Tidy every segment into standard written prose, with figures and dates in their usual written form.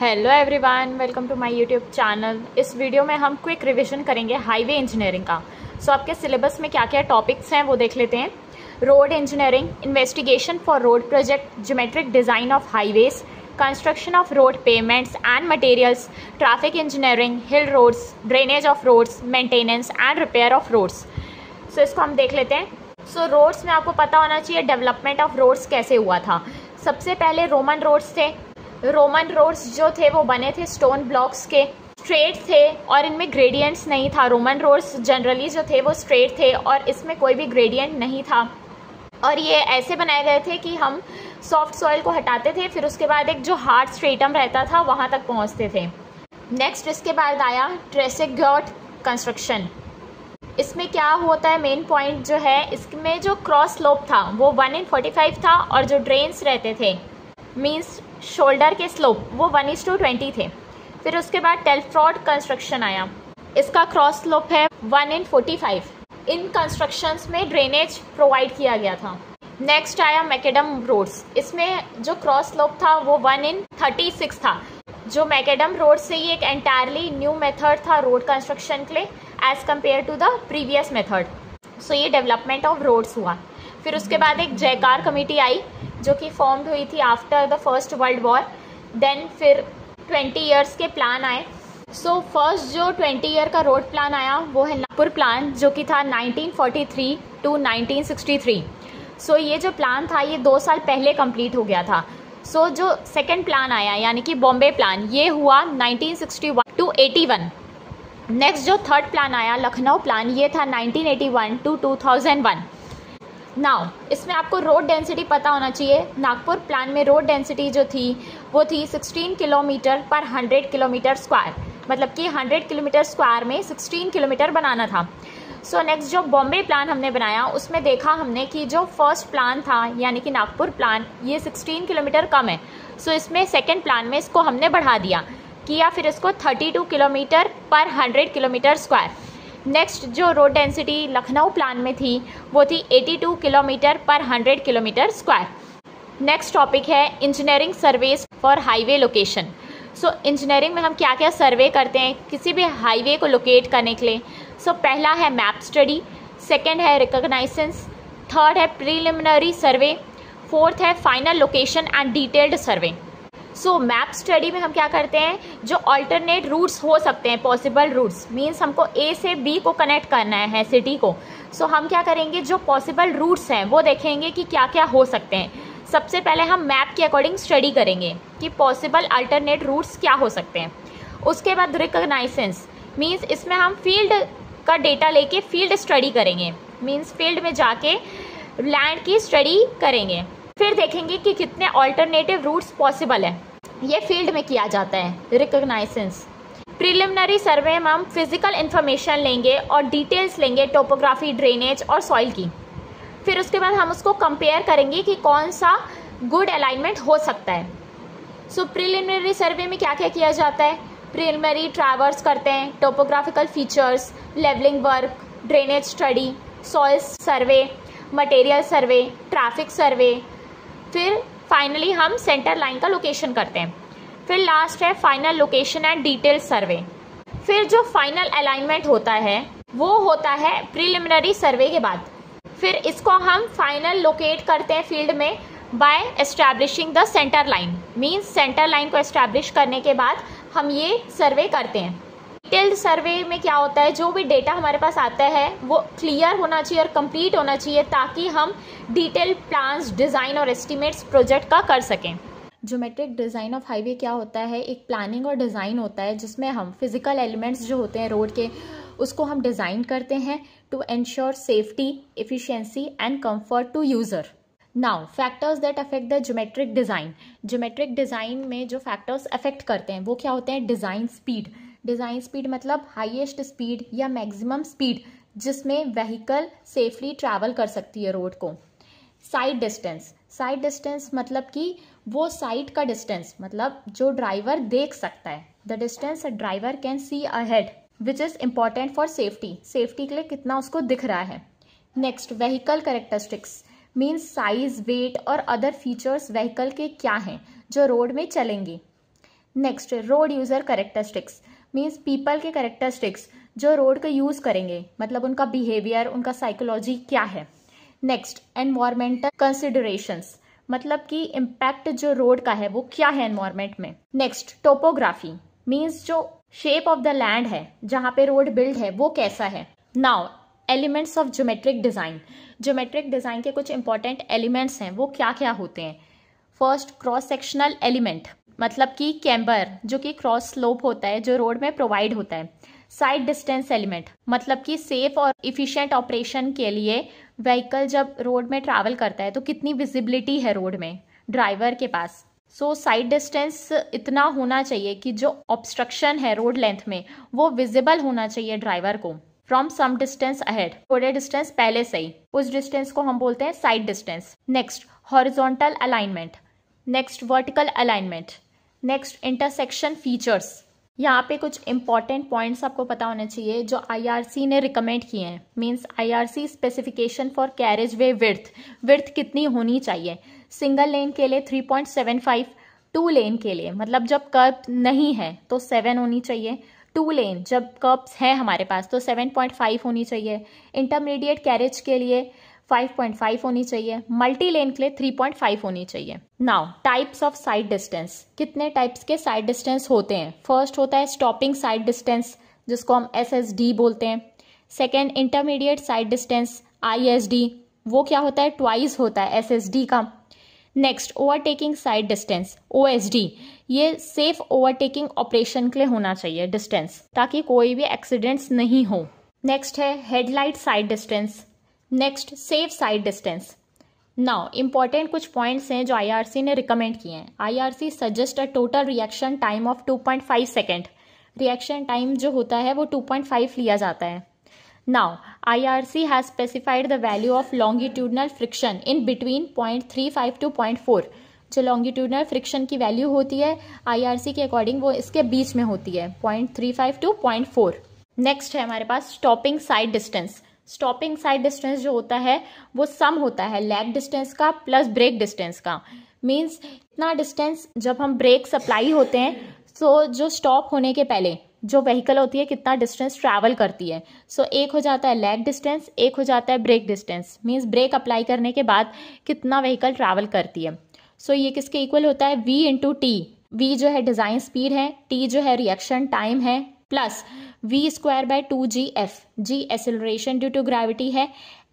Hello everyone, welcome to my YouTube channel. इस वीडियो में हम क्विक रिवीजन करेंगे हाईवे इंजीनियरिंग का। आपके सिलेबस में क्या क्या टॉपिक्स हैं वो देख लेते हैं। Road engineering, investigation for road project, geometric design of highways, construction of road pavements and materials, traffic engineering, hill roads, drainage of roads, maintenance and repair of roads. इसको हम देख लेते हैं। रोड्स में आपको पता होना चाहिए डेवलपमेंट ऑफ रोड्स कैसे हुआ था। सबसे पहले रोमन रोड्स थे। रोमन रोड्स जो थे वो बने थे स्टोन ब्लॉक्स के, स्ट्रेट थे और इनमें ग्रेडियंट्स नहीं था। रोमन रोड्स जनरली जो थे वो स्ट्रेट थे और इसमें कोई भी ग्रेडियंट नहीं था। और ये ऐसे बनाए गए थे कि हम सॉफ्ट सॉइल को हटाते थे, फिर उसके बाद एक जो हार्ड स्ट्रेटम रहता था वहाँ तक पहुँचते थे। नेक्स्ट इसके बाद आया ट्रेसेगॉट कंस्ट्रक्शन। इसमें क्या होता है, मेन पॉइंट जो है इसमें जो क्रॉस स्लोप था वो 1:45 था और जो ड्रेन्स रहते थे मीन्स शोल्डर के स्लोप वो 1:20 थे। फिर उसके बाद टेलफ्रॉड कंस्ट्रक्शन आया, इसका क्रॉस स्लोप है 1:45। इन कंस्ट्रक्शंस में ड्रेनेज प्रोवाइड किया गया था। नेक्स्ट आया मैकेडम रोड्स, इसमें जो क्रॉस स्लोप था वो 1:36 था। जो मैकेडम रोड से ये एक एंटायरली न्यू मेथड था रोड कंस्ट्रक्शन के लिए as compare to the previous method. ये डेवलपमेंट ऑफ रोड्स हुआ। फिर उसके बाद एक जयकार कमेटी आई जो कि फॉर्म्ड हुई थी after the first world war. Then फिर 20 ईयर्स के प्लान आए। फर्स्ट जो 20 ईयर का रोड प्लान आया वो है नागपुर प्लान, जो कि था 1943 टू 1963। ये जो प्लान था ये 2 साल पहले कंप्लीट हो गया था। जो सेकंड प्लान आया यानी कि बॉम्बे प्लान, ये हुआ 1961 टू 81। नेक्स्ट जो थर्ड प्लान आया लखनऊ प्लान, ये था 1981 टू 2001। नाउ इसमें आपको रोड डेंसिटी पता होना चाहिए। नागपुर प्लान में रोड डेंसिटी जो थी वो थी 16 किलोमीटर पर 100 किलोमीटर स्क्वायर, मतलब कि 100 किलोमीटर स्क्वायर में 16 किलोमीटर बनाना था। नेक्स्ट जो बॉम्बे प्लान हमने बनाया उसमें देखा हमने कि जो फर्स्ट प्लान था यानी कि नागपुर प्लान ये 16 किलोमीटर कम है। इसमें सेकेंड प्लान में इसको हमने बढ़ा किया फिर इसको 32 किलोमीटर पर 100 किलोमीटर स्क्वायर। नेक्स्ट जो रोड डेंसिटी लखनऊ प्लान में थी वो थी 82 किलोमीटर पर 100 किलोमीटर स्क्वायर। नेक्स्ट टॉपिक है engineering surveys for highway location. Engineering में हम क्या क्या सर्वे करते हैं किसी भी हाईवे को लोकेट करने के लिए। पहला है मैप स्टडी, सेकेंड है रिकॉग्नाइजेंस, थर्ड है प्रीलिमिनरी सर्वे, फोर्थ है final location and detailed survey. Map study में हम क्या करते हैं, जो अल्टरनेट रूट्स हो सकते हैं, पॉसिबल रूट्स मीन्स हमको ए से बी को कनेक्ट करना है सिटी को। हम क्या करेंगे, जो पॉसिबल रूट्स हैं वो देखेंगे कि क्या क्या हो सकते हैं। सबसे पहले हम मैप के अकॉर्डिंग स्टडी करेंगे कि पॉसिबल अल्टरनेट रूट्स क्या हो सकते हैं। उसके बाद रिकॉग्नाइजेंस मीन्स इसमें हम फील्ड का डेटा लेके फील्ड स्टडी करेंगे, मीन्स फील्ड में जाके लैंड की स्टडी करेंगे। फिर देखेंगे कि कितने ऑल्टरनेटिव रूट्स पॉसिबल है, ये फील्ड में किया जाता है रिकॉग्नाइजेंस। प्रीलिमिनरी सर्वे में हम फिजिकल इंफॉर्मेशन लेंगे और डिटेल्स लेंगे टोपोग्राफी, ड्रेनेज और सॉइल की। फिर उसके बाद हम उसको कंपेयर करेंगे कि कौन सा गुड अलाइनमेंट हो सकता है। प्रीलिमिनरी सर्वे में क्या क्या किया जाता है, प्रीलिमिनरी ट्रैवर्स करते हैं, topographical features, levelling work, drainage study, soil survey, material survey, traffic survey. फिर फाइनली हम सेंटर लाइन का लोकेशन करते हैं। फिर लास्ट है फाइनल लोकेशन एंड डिटेल सर्वे। फिर जो फाइनल अलाइनमेंट होता है वो होता है प्रीलिमिनरी सर्वे के बाद। फिर इसको हम फाइनल लोकेट करते हैं फील्ड में by establishing the centre line, means centre line को एस्टैब्लिश करने के बाद हम ये सर्वे करते हैं। डिटेल्ड सर्वे में क्या होता है, जो भी डेटा हमारे पास आता है वो क्लियर होना चाहिए और कंप्लीट होना चाहिए ताकि हम डिटेल प्लान्स, डिज़ाइन और एस्टिमेट्स प्रोजेक्ट का कर सकें। ज्योमेट्रिक डिज़ाइन ऑफ हाईवे क्या होता है, एक प्लानिंग और डिज़ाइन होता है जिसमें हम फिजिकल एलिमेंट्स जो होते हैं रोड के उसको हम डिज़ाइन करते हैं to ensure safety, efficiency and comfort to user. Now factors that affect the geometric design. Geometric design में जो फैक्टर्स अफेक्ट करते हैं वो क्या होते हैं, डिज़ाइन स्पीड। डिज़ाइन स्पीड मतलब हाईएस्ट स्पीड या मैक्सिमम स्पीड जिसमें व्हीकल सेफली ट्रैवल कर सकती है रोड को। साइड डिस्टेंस, साइड डिस्टेंस मतलब कि वो साइड का डिस्टेंस, मतलब जो ड्राइवर देख सकता है, the distance a driver can see ahead which is important for safety, safety के लिए कितना उसको दिख रहा है। Next vehicle characteristics means size, weight और अदर फीचर्स व्हीकल के क्या हैं जो रोड में चलेंगे। Next road user characteristics, means people के कैरेक्टरिस्टिक्स जो रोड का यूज करेंगे, मतलब उनका बिहेवियर, उनका साइकोलॉजी क्या है। नेक्स्ट एनवायरमेंटल कंसिडरेशंस, मतलब कि इम्पैक्ट जो रोड का है वो क्या है एनवायरमेंट में। नेक्स्ट टोपोग्राफी, मीन्स जो शेप ऑफ द लैंड है जहाँ पे रोड बिल्ड है वो कैसा है। Now elements of geometric design, geometric design के कुछ इंपॉर्टेंट एलिमेंट्स हैं, वो क्या क्या होते हैं। फर्स्ट क्रॉस सेक्शनल एलिमेंट, मतलब कि कैम्बर जो कि क्रॉस स्लोप होता है जो रोड में प्रोवाइड होता है। साइड डिस्टेंस एलिमेंट, मतलब कि सेफ और इफिशिएंट ऑपरेशन के लिए व्हीकल जब रोड में ट्रैवल करता है तो कितनी विजिबिलिटी है रोड में ड्राइवर के पास। सो साइड डिस्टेंस इतना होना चाहिए कि जो ऑब्स्ट्रक्शन है रोड लेंथ में वो विजिबल होना चाहिए ड्राइवर को फ्रॉम सम डिस्टेंस अहेड, थोड़े डिस्टेंस पहले से ही, उस डिस्टेंस को हम बोलते हैं side distance. Next horizontal alignment, next vertical alignment, next intersection features. यहाँ पे कुछ इंपॉर्टेंट पॉइंट्स आपको पता होने चाहिए जो आईआरसी ने रिकमेंड किए हैं। Means IRC specification for carriage way width कितनी होनी चाहिए। सिंगल लेन के लिए 3.75, 2 लेन के लिए मतलब जब कर्व नहीं है तो 7 होनी चाहिए, 2 लेन जब कर्व्स हैं हमारे पास तो 7.5 होनी चाहिए, इंटरमीडिएट कैरेज के लिए 5.5 होनी चाहिए, मल्टी लेन के लिए 3.5 होनी चाहिए। Now types of side distance, कितने टाइप्स के साइड डिस्टेंस होते हैं। फर्स्ट होता है स्टॉपिंग साइड डिस्टेंस जिसको हम SSD बोलते हैं। Second intermediate side distance ISD, वो क्या होता है, ट्वाइस होता है SSD का। Next overtaking sight distance OSD, ये सेफ ओवरटेकिंग ऑपरेशन के लिए होना चाहिए डिस्टेंस ताकि कोई भी एक्सीडेंट्स नहीं हो। नेक्स्ट है headlight side distance. Next safe side distance. Now important कुछ पॉइंट्स हैं जो IRC ने रिकमेंड किए हैं। IRC suggest a total reaction time of 2.5 second, reaction time जो होता है वो 2.5 लिया जाता है। Now IRC has specified the value of longitudinal friction in between 0.35 to 0.4, जो लॉन्गिट्यूडनल फ्रिक्शन की वैल्यू होती है IRC के अकॉर्डिंग वो इसके बीच में होती है 0.35 to 0.4। नेक्स्ट है हमारे पास stopping sight distance. Stopping sight distance जो होता है वो सम होता है लैग डिस्टेंस का प्लस ब्रेक डिस्टेंस का। मींस इतना डिस्टेंस जब हम ब्रेक सप्लाई होते हैं तो जो स्टॉप होने के पहले जो व्हीकल होती है कितना डिस्टेंस ट्रैवल करती है। सो एक हो जाता है लैग डिस्टेंस, एक हो जाता है brake distance. Means brake apply करने के बाद कितना व्हीकल ट्रैवल करती है। सो ये किसके इक्वल होता है, V इंटू टी। V जो है डिजाइन स्पीड है, T जो है रिएक्शन टाइम है, plus V²/2GF, G acceleration due to gravity है,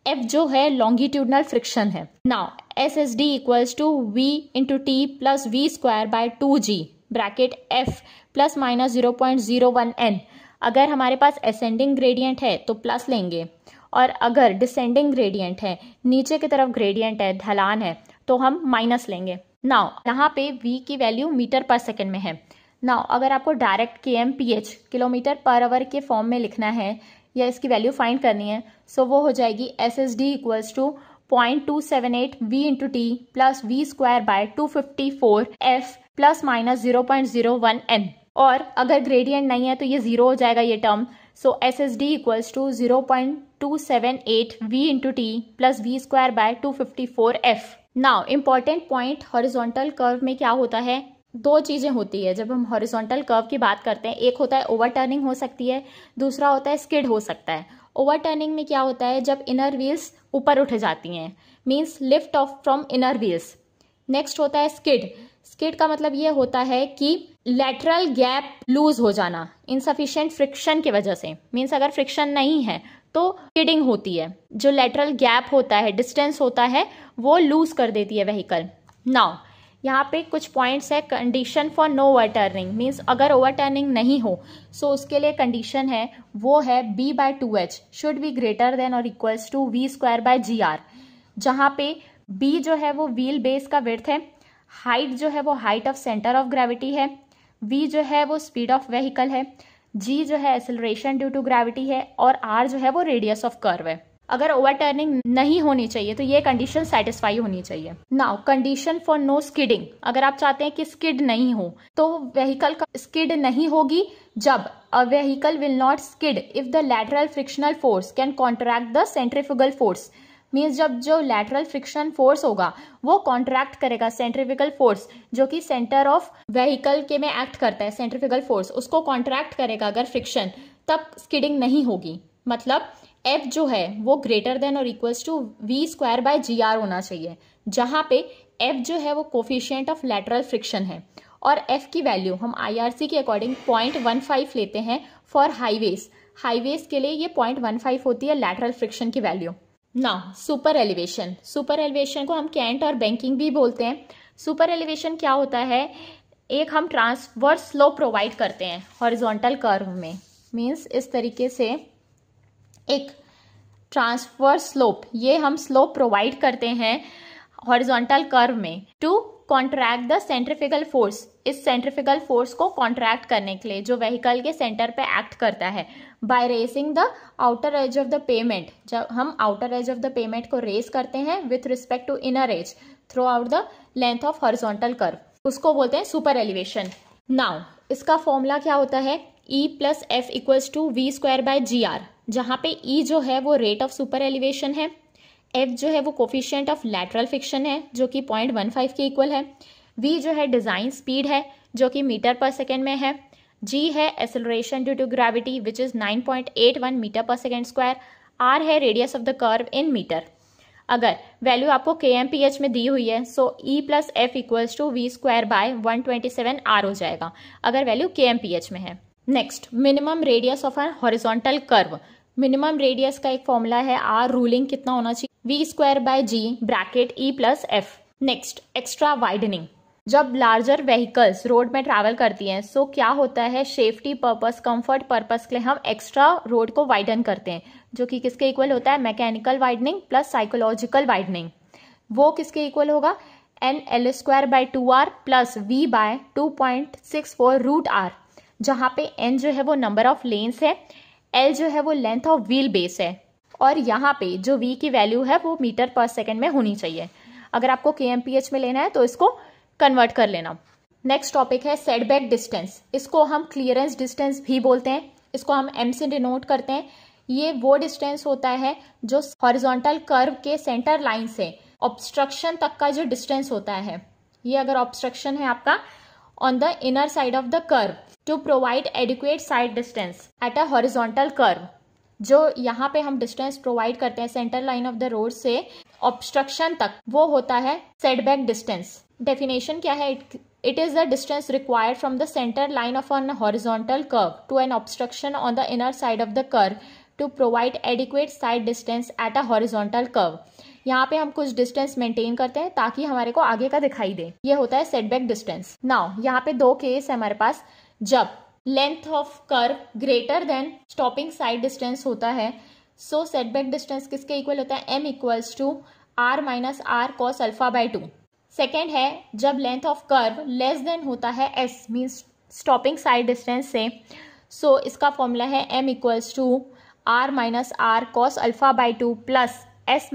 F जो है लॉन्गिट्यूडनल फ्रिक्शन है। Now SSD equals to V into T plus V²/2G bracket F plus minus 0.01 n। अगर हमारे पास असेंडिंग ग्रेडियंट है तो प्लस लेंगे और अगर डिसेंडिंग ग्रेडियंट है, नीचे की तरफ ग्रेडियंट है, ढलान है, तो हम माइनस लेंगे। नाउ यहाँ पे V की वैल्यू मीटर पर सेकेंड में है। नाउ अगर आपको direct kmph kilometre per our के फॉर्म में लिखना है या इसकी वैल्यू फाइंड करनी है, सो वो हो जाएगी SSD equals to 0.278 V into T plus V²/254 F plus minus 0.01 n। और अगर ग्रेडियंट नहीं है तो ये जीरो हो जाएगा ये term. So SSD equals to 0.278 V into T plus V²/254 F। Now important point horizontal curve में क्या होता है, दो चीजें होती है जब हम हॉरिजॉन्टल कर्व की बात करते हैं। एक होता है ओवरटर्निंग हो सकती है, दूसरा होता है स्किड हो सकता है। ओवरटर्निंग में क्या होता है, जब इनर व्हील्स ऊपर उठ जाती हैं, means lift off from inner wheels. Next होता है स्किड। स्किड का मतलब ये होता है कि लैटरल गैप लूज हो जाना इनसफिशिएंट फ्रिक्शन की वजह से। मींस अगर फ्रिक्शन नहीं है तो स्किडिंग होती है, जो लैटरल गैप होता है, डिस्टेंस होता है, वो लूज कर देती है व्हीकल। नाउ यहाँ पे कुछ पॉइंट्स है condition for no overturning. Means अगर ओवरटर्निंग नहीं हो सो उसके लिए कंडीशन है वो है B/2H should be greater than और इक्वल्स टू V²/GR, जहाँ पे B जो है वो व्हील बेस का विड्थ है, हाइट जो है वो height of centre of gravity है, V जो है वो स्पीड ऑफ व्हीकल है, G जो है एक्सेलरेशन ड्यू टू ग्रेविटी है और R जो है वो रेडियस ऑफ कर्व है। अगर ओवरटर्निंग नहीं होनी चाहिए तो ये कंडीशन सेटिस्फाई होनी चाहिए। Now condition for no skidding, अगर आप चाहते हैं कि स्किड नहीं हो तो व्हीकल का स्किड नहीं होगी जब a vehicle will not skid if the lateral frictional force can contract the centrifugal force. Means जब जो लैटरल फ्रिक्शन फोर्स होगा वो कॉन्ट्रैक्ट करेगा सेंट्रीफ्यूगल फोर्स, जो कि सेंटर ऑफ व्हीकल के में एक्ट करता है, सेंट्रीफ्यूगल फोर्स उसको कॉन्ट्रैक्ट करेगा अगर फ्रिक्शन, तब स्किडिंग नहीं होगी। मतलब F जो है वो ग्रेटर देन और इक्वल्स टू v²/gr होना चाहिए, जहां पे F जो है वो कोफिशिएंट ऑफ लैटरल फ्रिक्शन है, और F की वैल्यू हम IRC के अकॉर्डिंग 0.15 लेते हैं फॉर हाईवेज। हाईवेज के लिए ये 0.15 होती है लैटरल फ्रिक्शन की value. Now super elevation, super elevation को हम कैंट और बैंकिंग भी बोलते हैं। सुपर एलिवेशन क्या होता है, एक हम ट्रांसवर्स स्लोप प्रोवाइड करते हैं हॉरिजॉन्टल कर्व में, मीन्स इस तरीके से एक ट्रांसवर्स स्लोप, ये हम स्लोप प्रोवाइड करते हैं हॉरिजॉन्टल कर्व में to contract the centrifugal force, इस सेंट्रीफ्यूगल फोर्स को कॉन्ट्रैक्ट करने के लिए जो व्हीकल के सेंटर पे एक्ट करता है, by raising the outer edge of the pavement. जब हम outer edge of the pavement को रेस करते हैं with respect to inner edge throughout the length of horizontal curve, उसको बोलते हैं सुपर एलिवेशन। नाउ इसका फॉर्मूला क्या होता है, E + F = v²/gr, जहां पे E जो है वो रेट ऑफ सुपर एलिवेशन है, F जो है वो कोफिशिएंट ऑफ लैटरल फ्रिक्शन है जो कि 0.15 के इक्वल है, V जो है डिजाइन स्पीड है जो कि मीटर पर सेकेंड में है, G है acceleration due to gravity which is 9.81 मीटर/सेकेंड², R है radius of the curve in metre. अगर वैल्यू आपको kmph में दी हुई है सो E + F = v²/127 R हो जाएगा अगर वैल्यू kmph में है। Next, minimum radius of an horizontal curve. Minimum radius का एक फॉर्मूला है R रूलिंग कितना होना चाहिए, v²/g bracket E + F। Next, extra widening. जब लार्जर व्हीकल्स रोड में ट्रैवल करती हैं सो क्या होता है, सेफ्टी पर्पस, कंफर्ट पर्पस के लिए हम एक्स्ट्रा रोड को वाइडन करते हैं, जो कि किसके इक्वल होता है, mechanical widening plus psychological widening. वो किसके इक्वल होगा, NL²/2R + V/2.64√R, जहां पे N जो है वो नंबर ऑफ लेन्स है, L जो है वो लेंथ ऑफ व्हील बेस है, और यहाँ पे जो V की वैल्यू है वो मीटर/सेकेंड में होनी चाहिए। अगर आपको kmph में लेना है तो इसको कन्वर्ट कर लेना। नेक्स्ट टॉपिक है सेटबैक डिस्टेंस, इसको हम क्लियरेंस डिस्टेंस भी बोलते हैं, इसको हम M से डिनोट करते हैं। ये वो डिस्टेंस होता है जो हॉरिजॉन्टल कर्व के सेंटर लाइन से ऑब्स्ट्रक्शन तक का जो डिस्टेंस होता है। ये अगर ऑब्स्ट्रक्शन है आपका on the inner side of the curve to provide adequate sight distance at a horizontal curve, जो यहाँ पे हम डिस्टेंस प्रोवाइड करते हैं centre line of the road से ऑब्स्ट्रक्शन तक, वो होता है सेटबैक डिस्टेंस। डेफिनेशन क्या है, it is the distance required from the centre line of an horizontal curve to an obstruction on the inner side of the curve to provide adequate sight distance at a horizontal curve. यहाँ पे हम कुछ distance maintain करते हैं ताकि हमारे को आगे का दिखाई दे, ये होता है सेटबैक डिस्टेंस। नाउ यहाँ पे दो केस है हमारे पास, जब length of curve greater than stopping sight distance होता है सो सेटबैक डिस्टेंस किसके इक्वल होता है, M = R - R cos α/2। Second है जब length of curve less than होता है S means stopping sight distance से, सो इसका फॉर्मूला है M = R - R cos α/2 + S -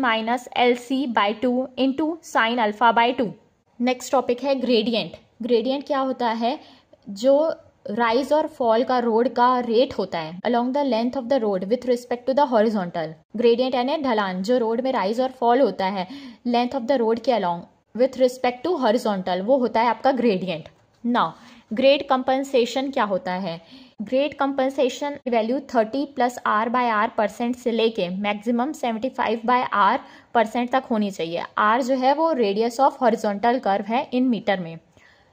LC/2 into sine α/2। Next topic है ग्रेडियंट। ग्रेडियंट क्या होता है, जो राइज और फॉल का रोड का रेट होता है along the length of the road with respect to the horizontal. Gradient यानी ढलान, जो रोड में राइज और फॉल होता है लेंथ ऑफ द रोड के along with respect to horizontal, वो होता है आपका ग्रेडियंट। नाउ ग्रेड कंपनसेशन क्या होता है, ग्रेड कंपनसेशन की वैल्यू 30 + R/R% से लेके मैक्सिमम 75/R% तक होनी चाहिए। R जो है वो रेडियस ऑफ हॉरिजॉन्टल कर्व है इन मीटर में।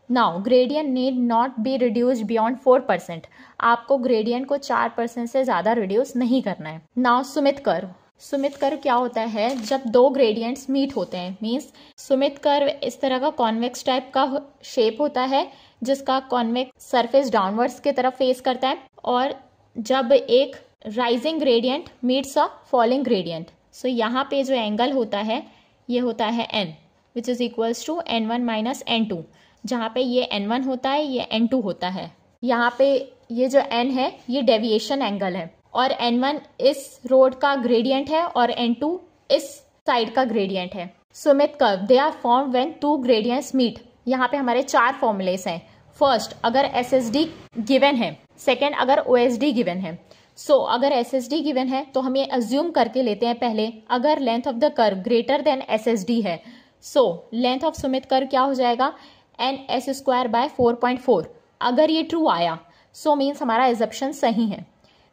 Now gradient need not be reduce beyond 4%, आपको ग्रेडियंट को 4% से ज़्यादा रिड्यूस नहीं करना है। Now Sumit curve. Sumit curve क्या होता है, जब दो ग्रेडियंट्स मीट होते हैं, मीन्स सुमित कर्व इस तरह का कॉन्वेक्स टाइप का शेप होता है जिसका कॉन्वेक्स सरफेस डाउनवर्ड्स की तरफ फेस करता है, और जब एक rising gradient meets a falling gradient, so यहाँ पे जो एंगल होता है ये होता है n which is equals to n1 - n2, जहाँ पे ये n1 होता है ये n2 होता है। यहाँ पे ये जो n है ये डेविएशन एंगल है, और n1 इस रोड का ग्रेडियंट है और n2 इस साइड का ग्रेडियंट है। Summit curve they are form when two gradients meet. यहाँ पे हमारे 4 फॉर्मूलेस हैं। फर्स्ट, अगर SSD गिवन है, सेकेंड अगर OSD गिवन है, सो अगर एस एस डी गिवन है तो हम ये अज्यूम करके लेते हैं पहले, अगर length of the curve greater than S S D है, so length of summit curve क्या हो जाएगा, एन एस स्क्वायर बाय 4.4। अगर ये ट्रू आया सो मीन्स हमारा एजप्शन सही है।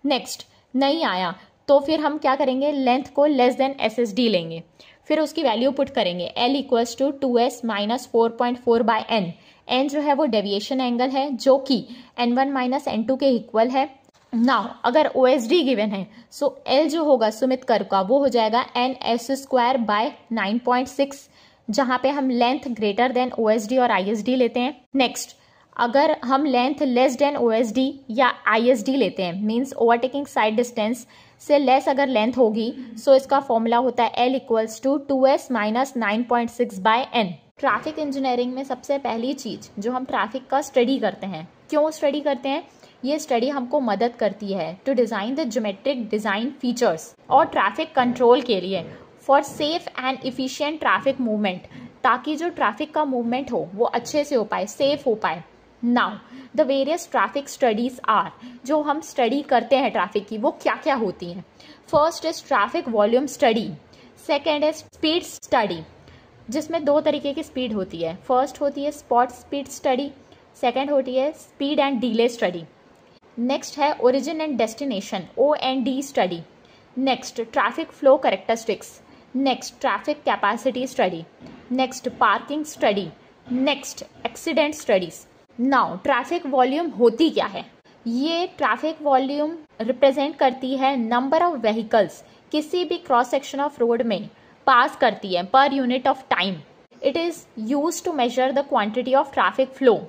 नेक्स्ट नहीं आया तो फिर हम क्या करेंगे, लेंथ को less than S S D लेंगे, फिर उसकी वैल्यू पुट करेंगे, L equals to 2s minus 4.4 by N. N जो है वो डेविएशन एंगल है जो कि n1 माइनस n2 के इक्वल है। नाउ अगर ओ एस डी गिवन है सो एल जो होगा सुमित कर्व का वो हो जाएगा एन एस स्क्वायर बाय 9.6, जहां पे हम length greater than O S D और आई एस डी लेते हैं। नेक्स्ट अगर हम length less than O S D या आई एस डी लेते हैं, मीन्स ओवरटेकिंग साइड डिस्टेंस से लेस अगर लेंथ होगी, सो इसका फॉर्मूला होता है L equals to 2s minus 9.6 by N. Traffic engineering में सबसे पहली चीज जो हम ट्रैफिक का स्टडी करते हैं, क्यों स्टडी करते हैं, ये स्टडी हमको मदद करती है to design the geometric design features और ट्रैफिक कंट्रोल के लिए for safe and efficient traffic movement, ताकि जो ट्रैफिक का मूवमेंट हो वो अच्छे से हो पाए, सेफ हो पाए। Now the various traffic studies are, जो हम स्टडी करते हैं ट्रैफिक की वो क्या क्या होती हैं। First is traffic volume study, second is speed study, जिसमें दो तरीके की स्पीड होती है। फर्स्ट होती है स्पॉट स्पीड स्टडी, सेकेंड होती है speed and delay study. Next है origin and destination OND study. Next traffic flow characteristics. Next traffic capacity study. Next parking study. Next accident studies. Now traffic volume होती क्या है, ये traffic volume represent करती है number of vehicles किसी भी cross section of road में पास करती है per unit of time. It is use to measure the quantity of traffic flow.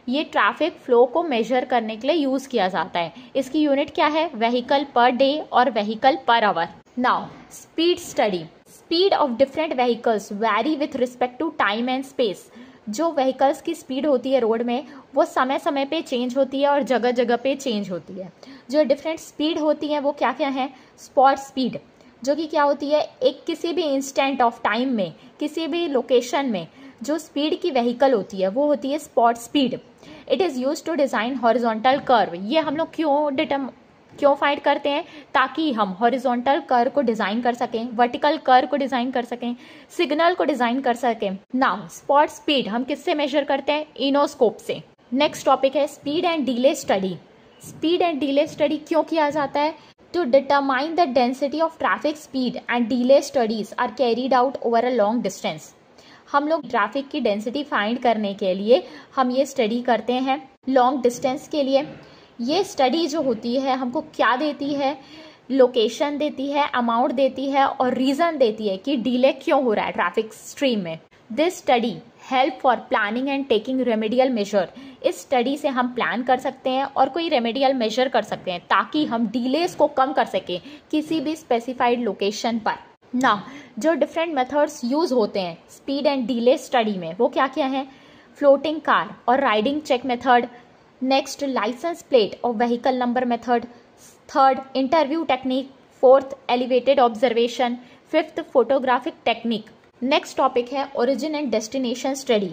ये ट्रैफिक फ्लो को मेजर करने के लिए यूज किया जाता है। इसकी यूनिट क्या है, व्हीकल पर डे और vehicle per hour. Now speed study, speed of different vehicles vary with respect to time and space. जो व्हीकल्स की स्पीड होती है रोड में वो समय समय पे चेंज होती है और जगह जगह पे चेंज होती है। जो डिफरेंट स्पीड होती है वो क्या क्या है, स्पॉट स्पीड जो कि क्या होती है, एक किसी भी इंस्टेंट ऑफ टाइम में किसी भी लोकेशन में जो स्पीड की व्हीकल होती है वो होती है spot speed. It is use to design horizontal curve. ये हम लोग क्यों फाइंड करते हैं, ताकि हम हॉरिजॉन्टल कर्व को डिजाइन कर सकें, वर्टिकल कर्व को डिजाइन कर सकें, सिग्नल को डिजाइन कर सकें। नाउ स्पॉट स्पीड हम किससे मेजर करते हैं, इनोस्कोप से। नेक्स्ट टॉपिक है speed and delay study. Speed and delay study क्यों किया जाता है, to determine the density of traffic speed and delay studies are carried out over a long distance. हम लोग ट्रैफिक की डेंसिटी फाइंड करने के लिए हम ये स्टडी करते हैं लॉन्ग डिस्टेंस के लिए। ये स्टडी जो होती है हमको क्या देती है, लोकेशन देती है, अमाउंट देती है और रीज़न देती है कि डिले क्यों हो रहा है ट्रैफिक स्ट्रीम में। This study help for planning and taking remedial measure. इस स्टडी से हम प्लान कर सकते हैं और कोई रेमेडियल मेजर कर सकते हैं ताकि हम डिलेस को कम कर सकें किसी भी स्पेसिफाइड लोकेशन पर। ना जो डिफरेंट मेथड्स यूज होते हैं स्पीड एंड डिले स्टडी में वो क्या क्या है, फ्लोटिंग कार और riding check method. Next licence plate और vehicle number method. Third interview technique. Fourth elevated observation. Fifth photographic technique. Next topic है origin and destination study.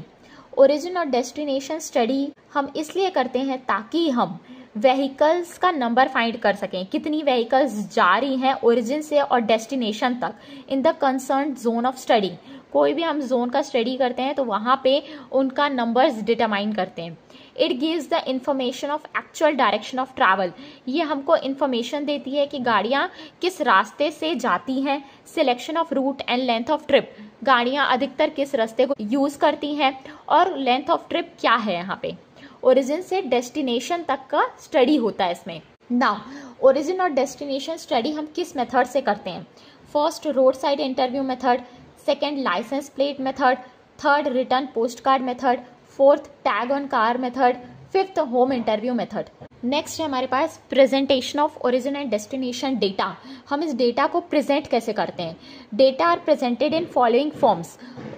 Origin और destination study हम इसलिए करते हैं ताकि हम व्हीकल्स का नंबर फाइंड कर सकें, कितनी व्हीकल्स जा रही हैं ओरिजिन से और डेस्टिनेशन तक in the concern zone of study. कोई भी हम जोन का स्टडी करते हैं तो वहाँ पे उनका नंबर्स डिटरमाइन करते हैं। It gives the information of actual direction of travel. ये हमको इन्फॉर्मेशन देती है कि गाड़ियाँ किस रास्ते से जाती हैं, selection of route and length of trip, गाड़ियाँ अधिकतर किस रास्ते को यूज़ करती हैं और लेंथ ऑफ ट्रिप क्या है। यहाँ पे ओरिजिन से डेस्टिनेशन तक का स्टडी होता है इसमें। नाउ ओरिजिन और डेस्टिनेशन स्टडी हम किस मेथड से करते हैं, first road side interview method, second licence plate method, third return post card method, fourth tag on car method, fifth home interview method. Next है हमारे पास presentation of origin and destination data. हम इस data को present कैसे करते हैं, data are presented in following forms,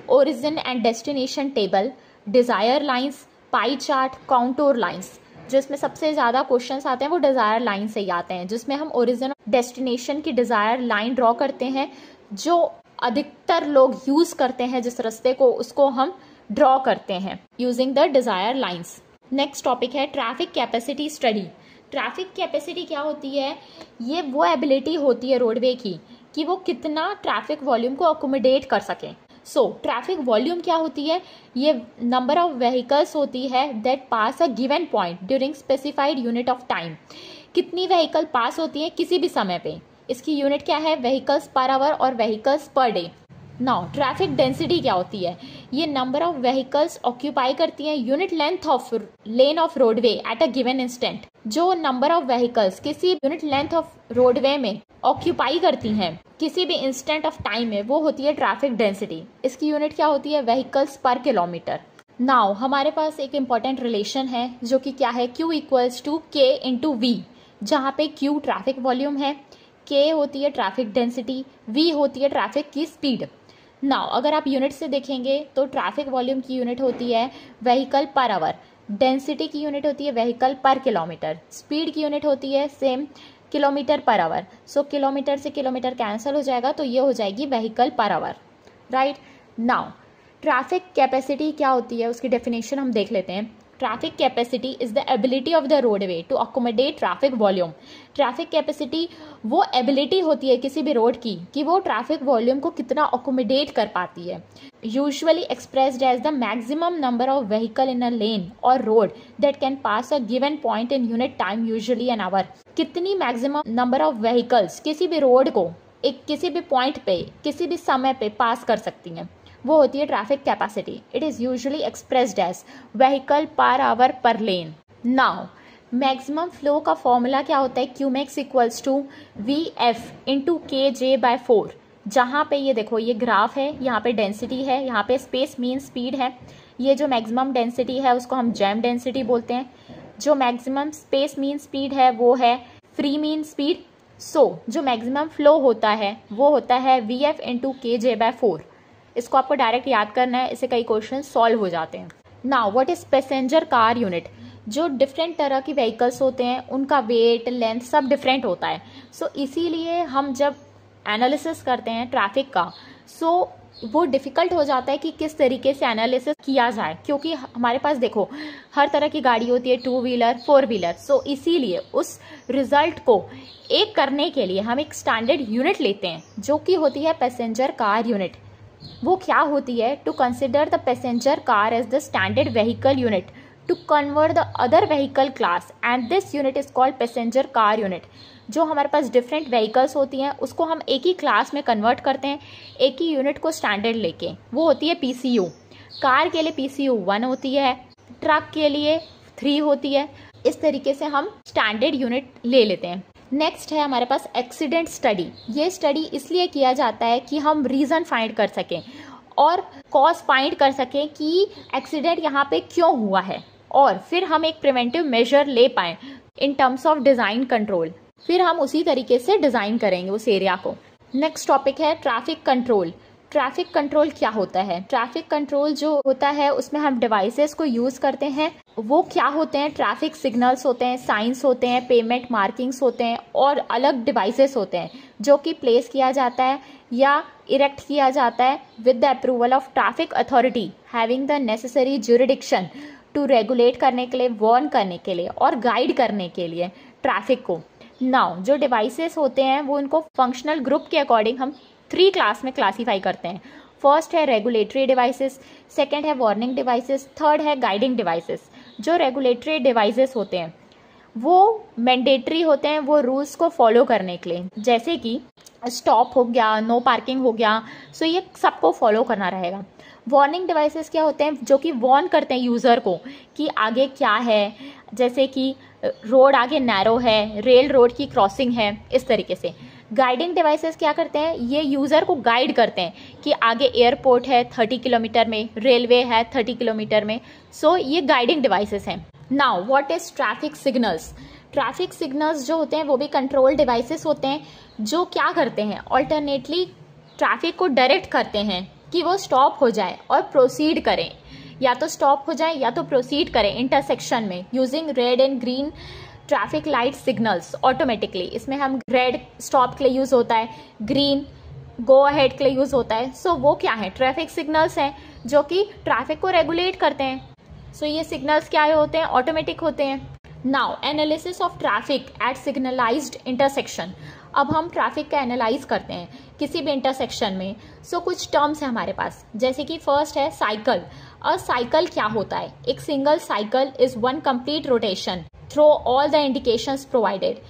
origin and destination table, desire lines, pie chart, काउंटूर lines. जिसमें सबसे ज़्यादा क्वेश्चंस आते हैं वो डिजायर लाइन से ही आते हैं, जिसमें हम ओरिजिन और डेस्टिनेशन की डिजायर लाइन ड्रॉ करते हैं। जो अधिकतर लोग यूज करते हैं जिस रास्ते को, उसको हम ड्रॉ करते हैं using the desire lines. Next topic है traffic capacity study. Traffic capacity क्या होती है? ये वो एबिलिटी होती है रोडवे की कि वो कितना ट्रैफिक वॉल्यूम को अकोमोडेट कर सके। सो ट्रैफिक वॉल्यूम क्या होती है? ये नंबर ऑफ व्हीकल्स होती है that pass a given point during specified unit of time. कितनी व्हीकल पास होती है किसी भी समय पे, इसकी यूनिट क्या है? व्हीकल्स पर आवर और vehicles per day. Now traffic density क्या होती है? ये नंबर ऑफ व्हीकल्स ऑक्यूपाई करती हैं unit length of lane of roadway at a given instant. जो नंबर ऑफ व्हीकल्स किसी यूनिट लेंथ ऑफ रोडवे में ऑक्यूपाई करती हैं किसी भी इंस्टेंट ऑफ टाइम में, वो होती है ट्रैफिक डेंसिटी। इसकी यूनिट क्या होती है? व्हीकल्स पर किलोमीटर। नाउ हमारे पास एक इंपॉर्टेंट रिलेशन है जो कि क्या है? Q equals to K into V, जहाँ पे Q ट्रैफिक वॉल्यूम है, K होती है ट्रैफिक डेंसिटी, V होती है ट्रैफिक की स्पीड। नाउ अगर आप यूनिट से देखेंगे तो ट्रैफिक वॉल्यूम की यूनिट होती है व्हीकल पर आवर, डेंसिटी की यूनिट होती है व्हीकल पर किलोमीटर, स्पीड की यूनिट होती है same kilometre per hour. So kilometre से किलोमीटर कैंसिल हो जाएगा तो ये हो जाएगी vehicle per hour, right. Now traffic capacity क्या होती है, उसकी डेफिनेशन हम देख लेते हैं। Traffic capacity is the ability of the roadway to accommodate traffic volume. Traffic capacity वो एबिलिटी होती है किसी भी रोड की कि वो ट्रैफिक वॉल्यूम को कितना अकोमोडेट कर पाती है। Usually expressed as the maximum number of vehicle in a lane or road that can pass a given point in unit time, usually an hour. कितनी मैक्सिमम नंबर ऑफ व्हीकल्स किसी भी road को एक किसी भी पॉइंट पे किसी भी समय पे पास कर सकती हैं, वो होती है traffic capacity. It is usually expressed as vehicle per hour per lane. Now maximum flow का फॉर्मूला क्या होता है? Qmax equals to VF into KJ/4। जहाँ पे ये देखो ये ग्राफ है, यहाँ पे डेंसिटी है, यहाँ पे स्पेस मीन स्पीड है। ये जो मैक्सिमम डेंसिटी है उसको हम जैम डेंसिटी बोलते हैं। जो मैक्सिमम स्पेस मीन स्पीड है वो है फ्री मीन स्पीड। सो जो मैक्सिमम फ्लो होता है वो होता है VF इंटू KJ/4। इसको आपको डायरेक्ट याद करना है, इससे कई क्वेश्चन सॉल्व हो जाते हैं। Now what is passenger car unit? जो डिफरेंट तरह की व्हीकल्स होते हैं उनका वेट लेंथ सब डिफरेंट होता है। सो इसीलिए हम जब एनालिसिस करते हैं ट्रैफिक का, सो वो डिफ़िकल्ट हो जाता है कि किस तरीके से एनालिसिस किया जाए, क्योंकि हमारे पास देखो हर तरह की गाड़ी होती है, 2 व्हीलर 4 व्हीलर। सो इसीलिए उस रिजल्ट को एक करने के लिए हम एक स्टैंडर्ड यूनिट लेते हैं जो कि होती है पैसेंजर कार यूनिट। वो क्या होती है? To consider the passenger car as the standard vehicle unit to convert the other vehicle class and this unit is called passenger car unit. जो हमारे पास डिफरेंट व्हीकल्स होती हैं उसको हम एक ही क्लास में कन्वर्ट करते हैं, एक ही यूनिट को स्टैंडर्ड लेके। वो होती है PCU। कार के लिए PCU 1 होती है, ट्रक के लिए 3 होती है। इस तरीके से हम स्टैंडर्ड यूनिट ले लेते हैं। नेक्स्ट है हमारे पास एक्सीडेंट स्टडी। ये स्टडी इसलिए किया जाता है कि हम रीज़न फाइंड कर सकें और कॉज फाइंड कर सकें कि एक्सीडेंट यहाँ पे क्यों हुआ है, और फिर हम एक प्रिवेंटिव मेजर ले पाएँ in terms of design control. फिर हम उसी तरीके से डिज़ाइन करेंगे उस एरिया को। नेक्स्ट टॉपिक है ट्रैफिक कंट्रोल। ट्रैफिक कंट्रोल क्या होता है? ट्रैफिक कंट्रोल जो होता है उसमें हम डिवाइसेस को यूज़ करते हैं। वो क्या होते हैं? ट्रैफिक सिग्नल्स होते हैं, साइंस होते हैं, पेमेंट मार्किंग्स होते हैं और अलग डिवाइसेस होते हैं जो कि प्लेस किया जाता है या इरेक्ट किया जाता है with the approval of traffic authority having the necessary jurisdiction to regulate करने के लिए, वार्न करने के लिए और गाइड करने के लिए ट्रैफिक को। नाउ जो डिवाइसेस होते हैं वो उनको फंक्शनल ग्रुप के अकॉर्डिंग हम 3 क्लास में क्लासीफाई करते हैं। फर्स्ट है रेगुलेटरी डिवाइसेस, सेकंड है वार्निंग डिवाइसेस, थर्ड है गाइडिंग डिवाइसेस। जो रेगुलेटरी डिवाइसेस होते हैं वो मैंडेटरी होते हैं वो रूल्स को फॉलो करने के लिए, जैसे कि स्टॉप हो गया, नो पार्किंग हो गया। सो ये सबको फॉलो करना रहेगा। वार्निंग डिवाइसेस क्या होते हैं? जो कि वार्न करते हैं यूज़र को कि आगे क्या है, जैसे कि रोड आगे नैरो है, रेल रोड की क्रॉसिंग है, इस तरीके से। गाइडिंग डिवाइसेस क्या करते हैं? ये यूज़र को गाइड करते हैं कि आगे एयरपोर्ट है 30 किलोमीटर में, रेलवे है 30 किलोमीटर में। सो ये गाइडिंग डिवाइसेस हैं। Now what is traffic signals? Traffic signals जो होते हैं वो भी कंट्रोल डिवाइसेस होते हैं जो क्या करते हैं? ऑल्टरनेटली ट्रैफिक को डायरेक्ट करते हैं कि वो स्टॉप हो जाए और प्रोसीड करें, या तो स्टॉप हो जाए या तो प्रोसीड करें इंटरसेक्शन में using red and green traffic light signals automatically. इसमें हम रेड स्टॉप के लिए यूज़ होता है, ग्रीन गो अहेड के लिए यूज़ होता है। सो वो क्या है? ट्रैफिक सिग्नल्स हैं जो कि ट्रैफिक को रेगुलेट करते हैं। सो ये सिग्नल्स क्या होते हैं? ऑटोमेटिक होते हैं। Now analysis of traffic at signalised intersection. अब हम ट्रैफिक का एनालाइज करते हैं किसी भी इंटरसेक्शन में। सो कुछ टर्म्स है हमारे पास, जैसे कि फर्स्ट है साइकिल। अ साइकिल क्या होता है? एक single cycle is one complete rotation through all the indications provided.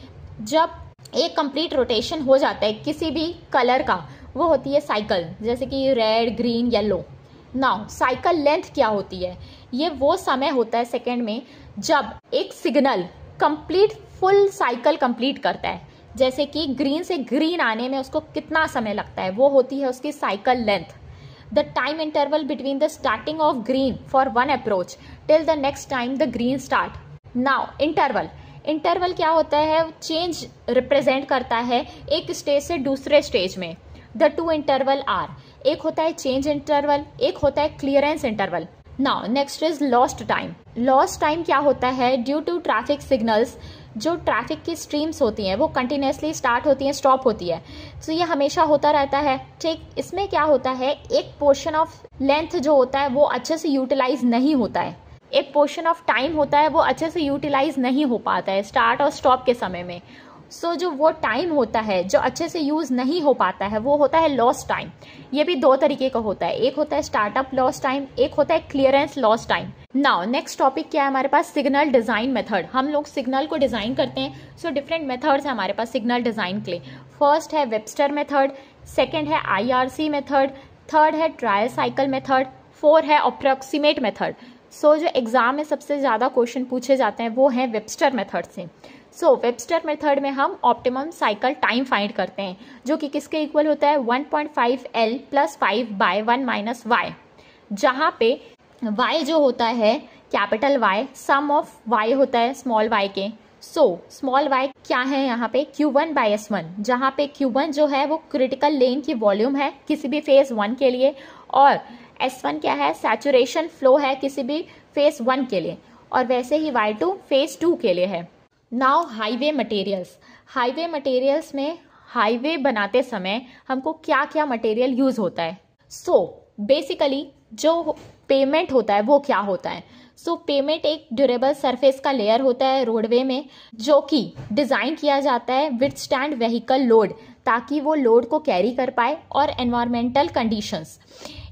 जब एक कंप्लीट रोटेशन हो जाता है किसी भी कलर का, वो होती है साइकिल, जैसे कि red, green, yellow. Now cycle length क्या होती है? ये वो समय होता है सेकेंड में जब एक signal complete full cycle complete करता है, जैसे कि ग्रीन से ग्रीन आने में उसको कितना समय लगता है, वो होती है उसकी cycle length. The time interval between the starting of green for one approach till the next time the green start. Now interval क्या होता है? चेंज रिप्रेजेंट करता है एक स्टेज से दूसरे स्टेज में। द टू इंटरवल आर, एक होता है चेंज इंटरवल, एक होता है clearance interval. Now next is lost time. Lost time क्या होता है? ड्यू टू ट्रैफिक सिग्नल्स, जो ट्रैफिक की स्ट्रीम्स होती हैं वो कंटिन्यूसली स्टार्ट होती हैं, स्टॉप होती है, तो ये हमेशा होता रहता है। ठीक, इसमें क्या होता है, एक पोर्शन ऑफ लेंथ जो होता है वो अच्छे से यूटिलाइज नहीं होता है, एक पोर्शन ऑफ टाइम होता है वो अच्छे से यूटिलाइज नहीं हो पाता है स्टार्ट और स्टॉप के समय में। सो जो वो टाइम होता है जो अच्छे से यूज नहीं हो पाता है वो होता है लॉस्ट टाइम। ये भी दो तरीके का होता है, एक होता है स्टार्टअप लॉस्ट टाइम, एक होता है clearance lost time. Now next topic क्या है हमारे पास? Signal design method. हम लोग सिग्नल को डिजाइन करते हैं, सो डिफरेंट मेथड्स है हमारे पास सिग्नल डिजाइन के लिए। फर्स्ट है वेबस्टर मेथड, सेकेंड है IRC मेथड, थर्ड है ट्रायल साइकिल मेथड, फोर है अप्रोक्सीमेट मेथड। सो जो एग्जाम में सबसे ज्यादा क्वेश्चन पूछे जाते हैं वो है वेबस्टर मेथड से। सो वेबस्टर मेथड में हम ऑप्टिमम साइकिल टाइम फाइंड करते हैं, जो कि किसके इक्वल होता है? 1.5L + 5/1 - y, जहाँ पे y जो होता है capital Y, sum of y होता है स्मॉल y के। सो स्मॉल y क्या है यहाँ पे? Q1/S1, जहाँ पे Q1 जो है वो क्रिटिकल लेन की वॉल्यूम है किसी भी फेज 1 के लिए, और S1 क्या है? सैचुरेशन फ्लो है किसी भी फेज 1 के लिए, और वैसे ही Y2 फेज 2 के लिए है। Now highway materials. Highway materials में हाईवे बनाते समय हमको क्या क्या मटेरियल यूज होता है? सो बेसिकली जो पेमेंट होता है वो क्या होता है? सो पेमेंट एक ड्यूरेबल सरफेस का लेयर होता है रोडवे में, जो कि डिजाइन किया जाता है विथस्टैंड व्हीकल लोड, ताकि वो लोड को कैरी कर पाए, और environmental conditions.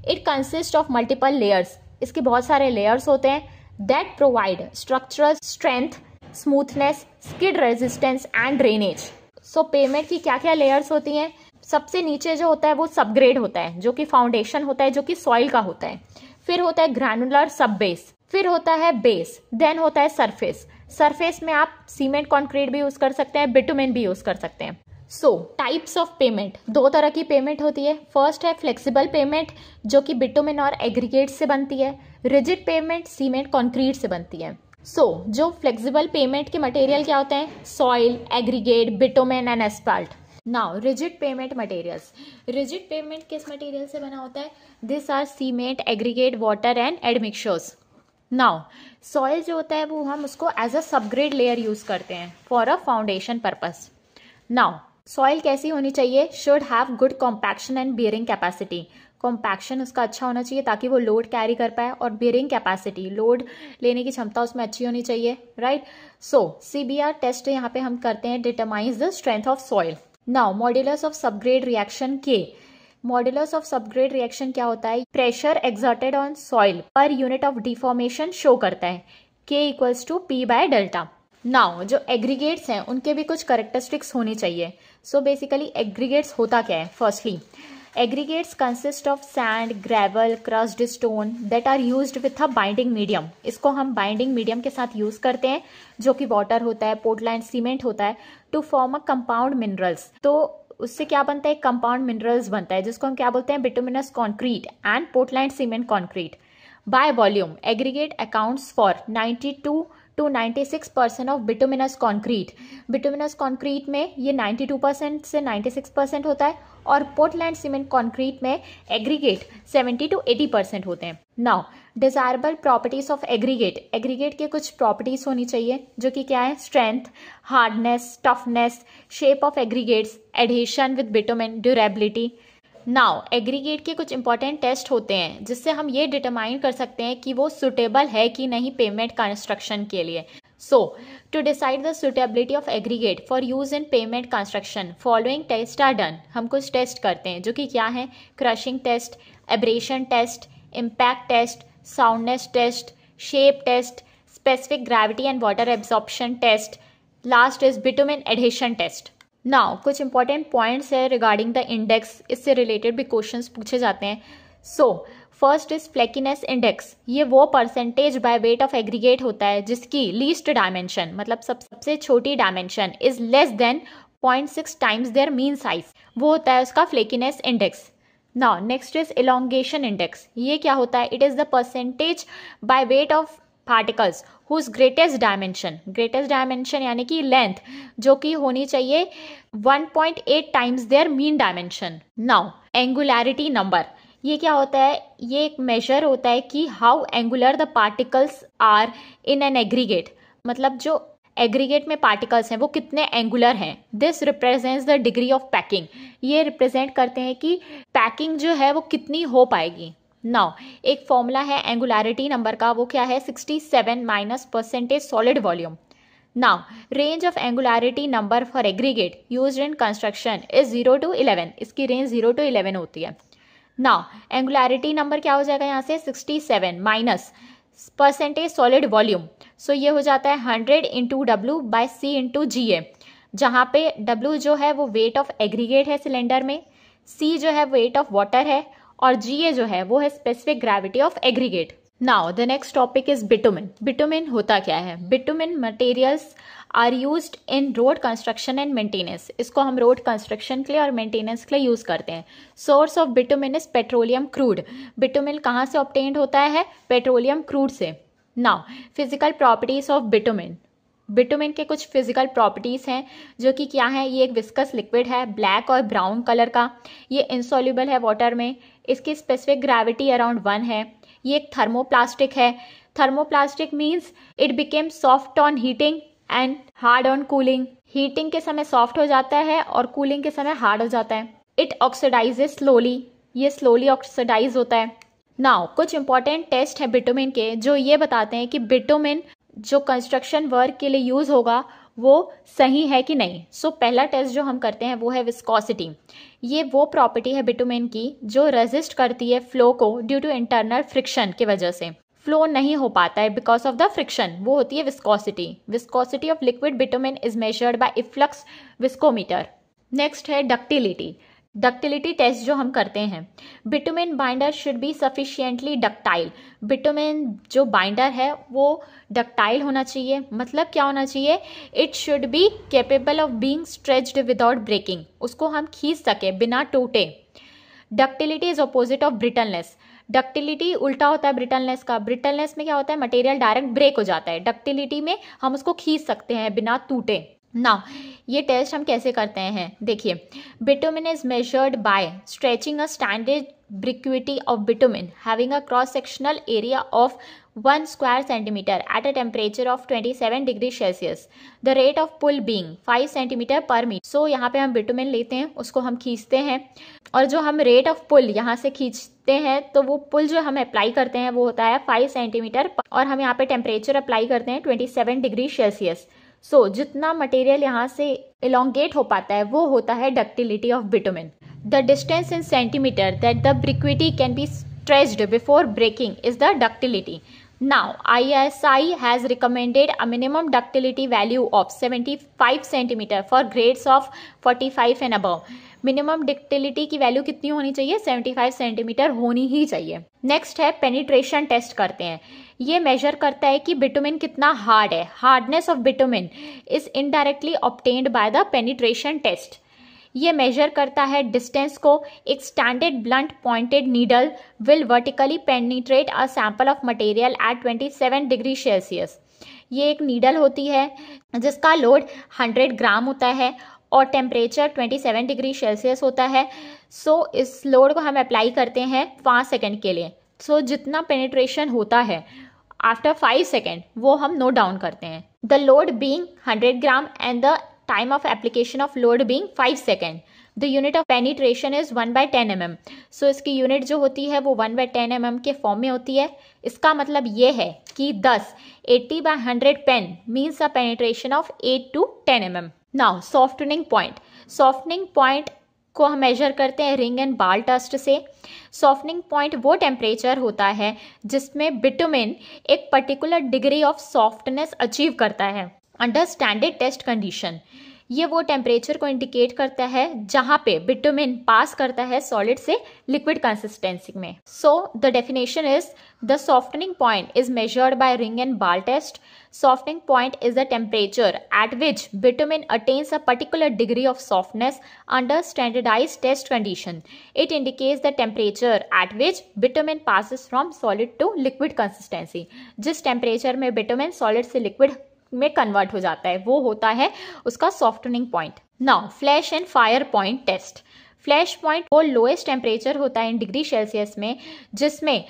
It consist of multiple layers, इसके बहुत सारे लेयर्स होते हैं that provide structural strength, smoothness, skid resistance and drainage. So payment की क्या क्या लेयर्स होती हैं? सबसे नीचे जो होता है वो सबग्रेड होता है, जो कि फाउंडेशन होता है, जो कि सॉइल का होता है। फिर होता है ग्रैनुलर सब बेस, फिर होता है बेस, देन होता है सरफेस। सरफेस में आप सीमेंट कॉन्क्रीट भी यूज कर सकते हैं, बिटुमेन भी यूज कर सकते हैं। सो टाइप्स ऑफ पेमेंट, दो तरह की पेमेंट होती है। फर्स्ट है फ्लेक्सिबल पेमेंट, जो कि बिटुमेन और एग्रीगेट से बनती है। रिजिड पेमेंट सीमेंट कॉन्क्रीट से बनती है। सो जो फ्लेक्सिबल पेमेंट के मटेरियल क्या होते हैं? Soil, aggregate, bitumen and asphalt. Now rigid pavement materials. Rigid pavement किस मटेरियल से बना होता है? This are cement, aggregate, water and admixtures. Now soil जो होता है वो हम उसको as a subgrade layer use करते हैं for a foundation purpose. Now soil कैसी होनी चाहिए? Should have good compaction and bearing capacity. Compaction उसका अच्छा होना चाहिए ताकि वो लोड कैरी कर पाए, और बियरिंग कैपेसिटी, लोड लेने की क्षमता उसमें अच्छी होनी चाहिए, राइट। सो CBR टेस्ट यहाँ पे हम करते हैं, determines the strength of soil. Now modulus of subgrade reaction K। Modulus of subgrade reaction क्या होता है? प्रेशर एक्सर्टेड ऑन सॉइल पर यूनिट ऑफ डिफॉर्मेशन शो करता है। K = P/Δ। नाउ जो एग्रीगेट्स हैं उनके भी कुछ कैरेक्टरिस्टिक्स होनी चाहिए। सो बेसिकली एग्रीगेट्स होता क्या है? Firstly aggregates consist of sand, gravel, crushed stone that are used with a binding medium. इसको हम बाइंडिंग मीडियम के साथ यूज करते हैं, जो कि वाटर होता है, पोर्टलैंड सीमेंट होता है, to form a compound minerals. तो उससे क्या बनता है? कंपाउंड मिनरल्स बनता है, जिसको हम क्या बोलते हैं? Bituminous concrete and Portland cement concrete. By volume aggregate accounts for 92 to 96% of bituminous concrete. Bituminous concrete में ये 92% से 96% होता है, और पोर्टलैंड सीमेंट कॉन्क्रीट में एग्रीगेट 70 to 80% होते हैं। Now desirable properties of aggregate. Aggregate के कुछ प्रॉपर्टीज होनी चाहिए, जो कि क्या है? Strength, hardness, toughness, shape of aggregates, adhesion with bitumen, durability. Now aggregate के कुछ इंपॉर्टेंट टेस्ट होते हैं जिससे हम ये डिटरमाइन कर सकते हैं कि वो सुटेबल है कि नहीं पेमेंट कंस्ट्रक्शन के लिए। So, to decide the suitability of aggregate for use in pavement construction, following tests are done. हम कुछ टेस्ट करते हैं जो कि क्या है? Crushing test, abrasion test, impact test, soundness test, shape test, specific gravity and water absorption test, last is bitumen adhesion test. Now कुछ important points है रिगार्डिंग द इंडेक्स, इससे रिलेटेड भी क्वेश्चंस पूछे जाते हैं. So first is flakiness index. ये वो percentage by weight of aggregate होता है जिसकी लीस्ट डायमेंशन, मतलब सबसे छोटी dimension, is less than 0.6 times their mean size. वो होता है उसका flakiness index. Now next is elongation index. ये क्या होता है? It is the percentage by weight of particles whose greatest dimension यानी कि लेंथ जो कि होनी चाहिए 1.8 times their mean dimension. Now angularity number. ये क्या होता है? ये एक मेजर होता है कि how angular the particles are in an aggregate. मतलब जो एग्रीगेट में पार्टिकल्स हैं वो कितने एंगुलर हैं. This represents the degree of packing. ये रिप्रेजेंट करते हैं कि पैकिंग जो है वो कितनी हो पाएगी. नाउ एक फॉर्मूला है एंगुलैरिटी नंबर का, वो क्या है? 67 minus percentage solid volume. Now range of angularity number for aggregate used in construction is 0 to 11. इसकी रेंज 0 to 11 होती है. नाउ एंगुलैरिटी नंबर क्या हो जाएगा यहाँ से? 67 minus percentage solid volume. So ये हो जाता है 100 into W by C into GA, जहाँ पे W जो है वो वेट ऑफ एग्रीगेट है सिलेंडर में, C जो है वेट ऑफ वाटर है, और GA जो है वो है specific gravity of aggregate. Now the next topic is bitumen. Bitumen होता क्या है? Bitumen materials are used in road construction and maintenance. इसको हम रोड कंस्ट्रक्शन के लिए और मेंटेनेंस के लिए यूज करते हैं. Source of bitumen is petroleum crude. Bitumen कहाँ से ऑब्टेन्ड होता है? पेट्रोलियम क्रूड से. Now physical properties of bitumen. Bitumen के कुछ फिजिकल प्रॉपर्टीज हैं जो कि क्या है? ये एक विस्कस लिक्विड है, ब्लैक और ब्राउन कलर का. ये इनसॉल्युबल है वाटर में. इसकी स्पेसिफिक ग्रेविटी अराउंड 1 है. ये एक थर्मोप्लास्टिक है. Thermoplastic means it became soft on heating and hard on cooling. Heating के समय सॉफ्ट हो जाता है और कूलिंग के समय हार्ड हो जाता है. It oxidises slowly. ये स्लोली ऑक्सीडाइज होता है. नाउ कुछ इंपॉर्टेंट टेस्ट है बिटुमेन के जो ये बताते हैं कि बिटुमेन जो कंस्ट्रक्शन वर्क के लिए यूज होगा वो सही है कि नहीं. सो पहला टेस्ट जो हम करते हैं वो है विस्कोसिटी. ये वो प्रॉपर्टी है बिटुमेन की जो रेजिस्ट करती है फ्लो को ड्यू टू इंटरनल फ्रिक्शन की वजह से. फ्लो नहीं हो पाता है बिकॉज ऑफ द फ्रिक्शन, वो होती है viscosity. Viscosity of liquid bitumen is measured by efflux viscometer. Next है डक्टिलिटी. डक्टिलिटी टेस्ट जो हम करते हैं, bitumen binder should be sufficiently ductile. Bitumen जो बाइंडर है वो डक्टाइल होना चाहिए. मतलब क्या होना चाहिए? It should be capable of being stretched without breaking. उसको हम खींच सके बिना टूटे. Ductility is opposite of brittleness. Ductility उल्टा होता है ब्रिटलनेस का. ब्रिटलनेस में क्या होता है? मटेरियल डायरेक्ट ब्रेक हो जाता है. डक्टिलिटी में हम उसको खींच सकते हैं बिना टूटे. नाउ ये टेस्ट हम कैसे करते हैं? देखिए, bitumen is measured by stretching a standard briquette of bitumen having a cross sectional area of 1 square centimeter at a temperature of 27 degree Celsius. The rate of pull being 5 centimetre per metre. So यहाँ पे हम bitumen लेते हैं, उसको हम खींचते हैं, और जो हम रेट ऑफ पुल यहाँ से खींचते हैं तो वो पुल जो हम अप्लाई करते हैं वो होता है 5 सेंटीमीटर, और हम यहाँ पे टेम्परेचर अप्लाई करते हैं 27 डिग्री सेल्सियस. सो जितना मटेरियल यहाँ से इलोंगेट हो पाता है वो होता है ductility of bitumen. The distance in centimetre that the briquette can be stretched before breaking is the ductility. Now, ISI has recommended a minimum ductility value of 75 cm for grades of 45 and above. Minimum ductility की value कितनी होनी चाहिए? 75 centimetre होनी ही चाहिए. Next है penetration test करते हैं. ये मेजर करता है कि बिटुमेन कितना हार्ड है. Hardness of bitumen is indirectly obtained by the penetration test. ये मेजर करता है डिस्टेंस को. एक standard blunt pointed needle will vertically penetrate a sample of material at 27 degree Celsius. ये एक नीडल होती है जिसका लोड 100 ग्राम होता है और टेम्परेचर 27 डिग्री सेल्सियस होता है. सो इस लोड को हम अप्लाई करते हैं 5 सेकेंड के लिए. सो जितना पेनिट्रेशन होता है आफ्टर 5 सेकेंड वो हम नोट डाउन करते हैं. The load being 100 gram and the time of application of load being 5 seconds. The unit of penetration is 1/10 mm। सो इसकी यूनिट जो होती है वो 1/10 mm के फॉर्म में होती है। इसका मतलब ये है कि 80/100 pen means a penetration of 8 to 10 mm। Now softening point, softening point को हम मेजर करते हैं रिंग एंड बाल टेस्ट से। सॉफ्टनिंग पॉइंट वो टेम्परेचर होता है जिसमें बिटुमेन एक particular degree of softness achieve करता है अंडर स्टैंडर्ड टेस्ट कंडीशन। ये वो टेम्परेचर को इंडिकेट करता है जहां पे बिटुमेन पास करता है सॉलिड से लिक्विड कंसिस्टेंसी में। So the definition is the softening point is measured bye ring and ball test. Softening point is the temperature at which bitumen attains a particular degree of softness under standardized test condition. It indicates the temperature at which bitumen passes from solid to liquid consistency. जिस temperature में bitumen solid से liquid में convert हो जाता है वो होता है उसका softening point. Now, flash and fire point test. Flash point वो लोएस्ट टेम्परेचर होता है इन डिग्री सेल्सियस में जिसमें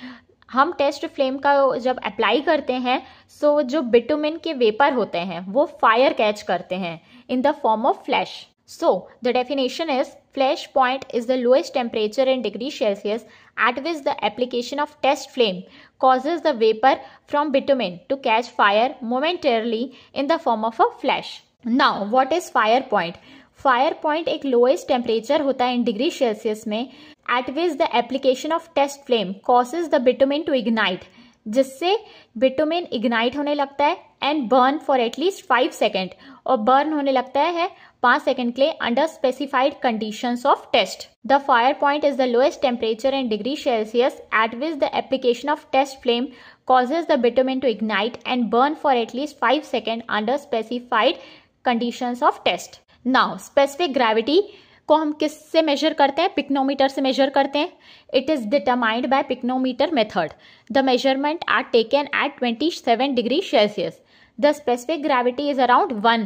हम टेस्ट फ्लेम का जब अप्लाई करते हैं सो जो बिटुमेन के वेपर होते हैं वो फायर कैच करते हैं in the form of flash. So the definition is flash point is the lowest temperature in degree Celsius at which the application of test flame causes the vapor from bitumen to catch fire momentarily in the form of a flash. Now, what is fire point? Fire point एक lowest temperature होता है in degree Celsius में at which the application of test flame causes the bitumen to ignite, जिससे bitumen ignite होने लगता है and burn for at least 5 second, और बर्न होने लगता है 5 सेकेंड के लिए under specified conditions of test. The fire point is the lowest temperature in degree Celsius at which the application of test flame causes the bitumen to ignite and burn for at least 5 seconds under specified conditions of test. Now specific gravity को हम किससे major करते हैं? Pycnometer से measure करते हैं। It is determined by pycnometer method. The measurement are taken at 27 degree Celsius. The specific gravity is around 1।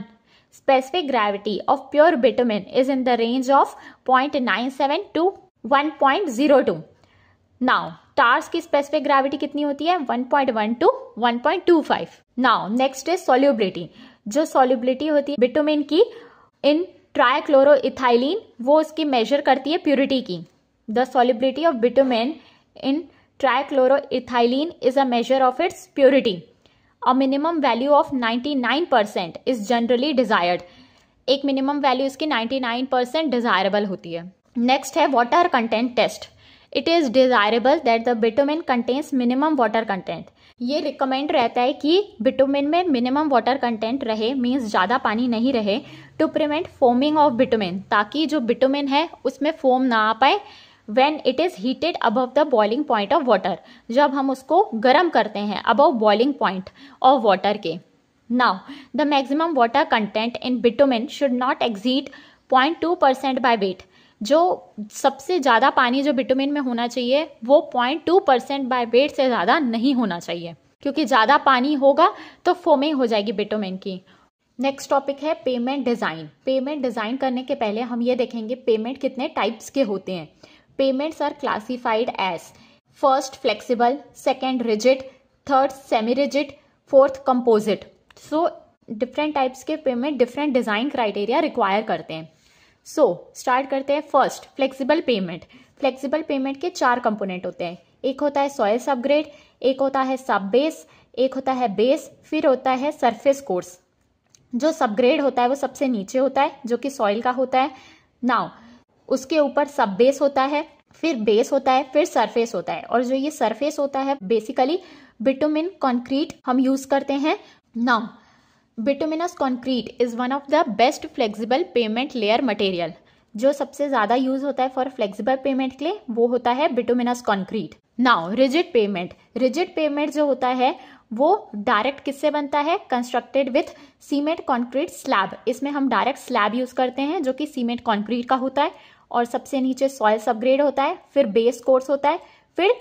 Specific gravity of pure bitumen is in the range of 0.97 to 1.02। Now tars की specific gravity कितनी होती है? 1.1 to 1.25। Now next is solubility. जो solubility होती है bitumen की इन ट्राइक्लोरोइथाइलिन वो उसकी मेजर करती है प्योरिटी की। The solubility of bitumen in trichloroethylene is a measure of its purity. A minimum value of 99% is generally desired. एक मिनिमम वैल्यू इसकी 99% डिजायरेबल होती है। नेक्स्ट है water content test. It is desirable that the bitumen contains minimum water content. ये recommend रहता है कि बिटुमेन में मिनिमम वाटर कंटेंट रहे, मीन्स ज़्यादा पानी नहीं रहे, to prevent foaming of bitumen, ताकि जो बिटुमेन है उसमें फोम ना आ पाए when it is heated above the boiling point of water, जब हम उसको गर्म करते हैं above boiling point of water के। Now the maximum water content in bitumen should not exceed 0.2% by weight. जो सबसे ज़्यादा पानी जो बिटुमेन में होना चाहिए वो 0.2% बाय वेट से ज़्यादा नहीं होना चाहिए, क्योंकि ज़्यादा पानी होगा तो फोमिंग हो जाएगी बिटुमेन की। नेक्स्ट टॉपिक है पेमेंट डिज़ाइन। पेमेंट डिज़ाइन करने के पहले हम ये देखेंगे पेमेंट कितने टाइप्स के होते हैं। Pavements are classified as first flexible, second rigid, third semi rigid, fourth composite. So different types के pavement different design criteria require करते हैं। सो स्टार्ट करते हैं first flexible pavement. Flexible pavement के 4 कंपोनेंट होते हैं। एक होता है सॉइल सबग्रेड, एक होता है सब बेस, एक होता है बेस, फिर होता है सरफेस कोर्स। जो सबग्रेड होता है वो सबसे नीचे होता है जो कि सॉइल का होता है। नाउ उसके ऊपर सब बेस होता है, फिर बेस होता है, फिर सरफेस होता है, और जो ये सरफेस होता है बेसिकली बिटुमिन कंक्रीट हम यूज करते हैं। Now bituminous concrete is one of the best flexible pavement layer material. जो सबसे ज्यादा यूज होता है फॉर फ्लेक्सिबल पेमेंट के लिए वो होता है bituminous concrete. Now rigid payment. Rigid payment जो होता है वो डायरेक्ट किससे बनता है? Constructed with cement concrete slab. इसमें हम डायरेक्ट स्लैब यूज करते हैं जो कि सीमेंट कंक्रीट का होता है, और सबसे नीचे सॉइल सबग्रेड होता है, फिर बेस कोर्स होता है, फिर